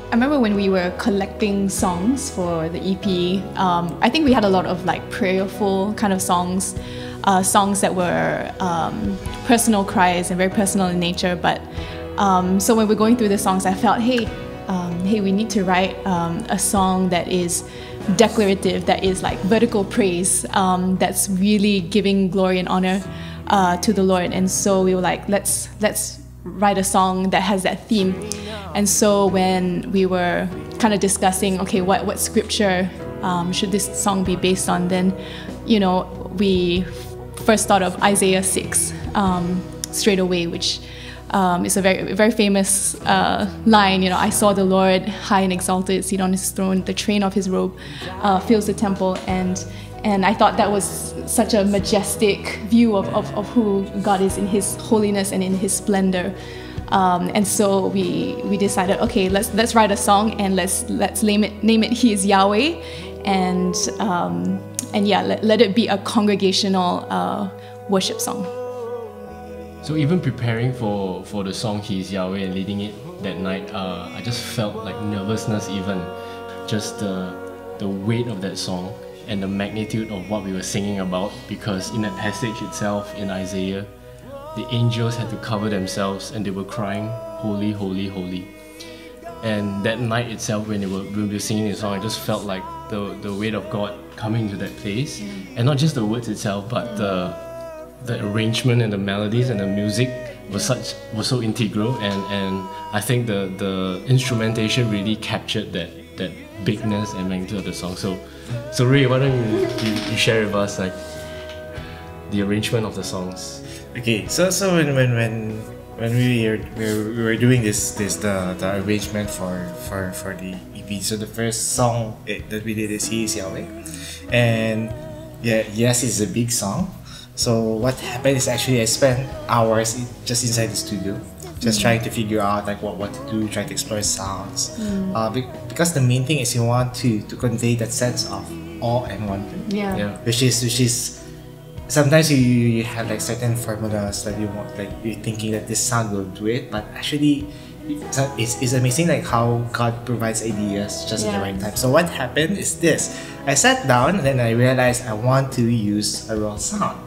I remember when we were collecting songs for the EP, I think we had a lot of like prayerful kind of songs, songs that were personal cries and very personal in nature. But so when we're going through the songs, I felt, hey, we need to write a song that is declarative, that is like vertical praise, that's really giving glory and honor to the Lord. And so we were like, let's write a song that has that theme. And so when we were kind of discussing, okay, what scripture should this song be based on, then, you know, we first thought of Isaiah 6 straight away, which is a very famous line. You know, I saw the Lord high and exalted, seated on his throne, the train of his robe fills the temple. And I thought that was such a majestic view of who God is in his holiness and in his splendor. And so we decided, okay, let's write a song and let's name it He is Yahweh, and yeah, let it be a congregational worship song. So even preparing for the song He is Yahweh and leading it that night, I just felt like nervousness, even just the weight of that song and the magnitude of what we were singing about, because in that passage itself in Isaiah, the angels had to cover themselves and they were crying, holy, holy, holy. And that night itself, when we were singing the song, I just felt like the weight of God coming into that place. And not just the words itself, but the arrangement and the melodies and the music was so integral, and I think the instrumentation really captured that bigness and magnitude of the song. So Ray, why don't you share with us like the arrangement of the songs? Okay, so when we were doing the arrangement for the EP, so the first song that we did is He is Yahweh, and yeah, yes, it's a big song. So what happened is actually I spent hours just inside the studio, just trying to figure out like what to do, trying to explore sounds, because the main thing is you want to convey that sense of awe and wonder, which is sometimes you have like certain formulas that you want, like you're thinking that this sound will do it, but actually it's amazing like how God provides ideas just at the right time. So what happened is this: I sat down and then I realized I want to use a raw sound,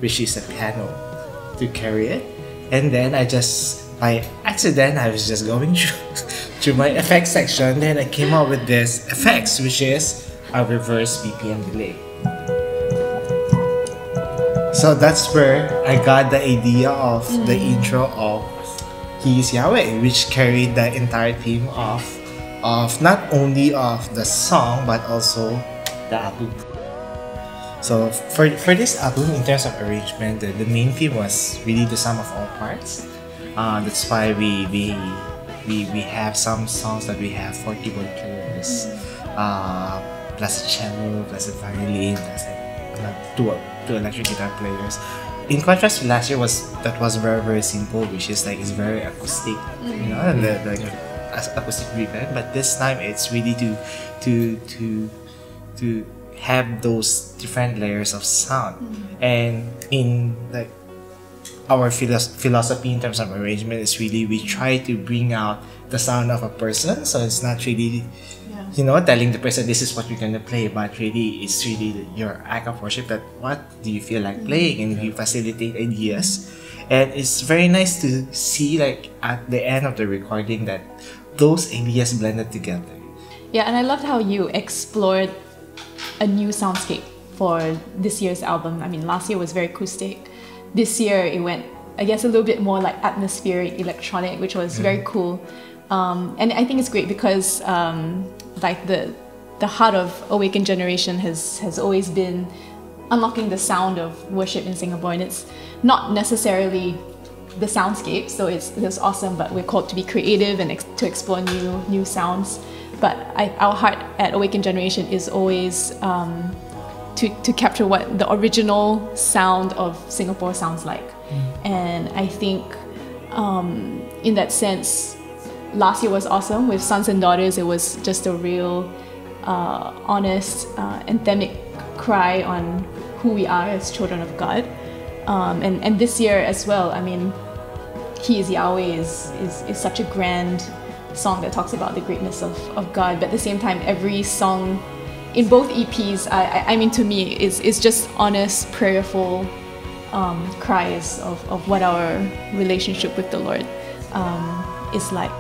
which is a piano, to carry it. And then I just, by accident, I was just going through my effects section, then I came up with this effects, which is a reverse BPM delay. So that's where I got the idea of the intro of He is Yahweh, which carried the entire theme of not only of the song but also the album. So for this album, in terms of arrangement, the main theme was really the sum of all parts. That's why we have some songs that we have 4 keyboard players, plus a cello, plus a violin, plus two electric guitar players. In contrast to last year, that was very simple, which is like it's very acoustic, you know, like acoustic band. But this time it's really to have those different layers of sound. And in like our philosophy in terms of arrangement is really we try to bring out the sound of a person. So it's not really you know, telling the person this is what you're gonna play, but really it's really your act of worship, that what do you feel like playing, and you facilitate ideas. And it's very nice to see like at the end of the recording that those ideas blended together. Yeah, and I loved how you explored a new soundscape for this year's album. I mean, last year was very acoustic. This year it went, I guess, a little bit more like atmospheric, electronic, which was very cool. And I think it's great because like the heart of Awaken generation has always been unlocking the sound of worship in Singapore, and it's not necessarily the soundscape, so it's awesome, but we're called to be creative and to explore new sounds. But our heart at Awaken generation is always to capture what the original sound of Singapore sounds like. And I think in that sense, last year was awesome. With Sons and Daughters, it was just a real honest, anthemic cry on who we are as children of God. And this year as well, I mean, He is Yahweh is such a grand song that talks about the greatness of God, but at the same time, every song in both EPs, I mean, to me, is just honest, prayerful cries of what our relationship with the Lord is like.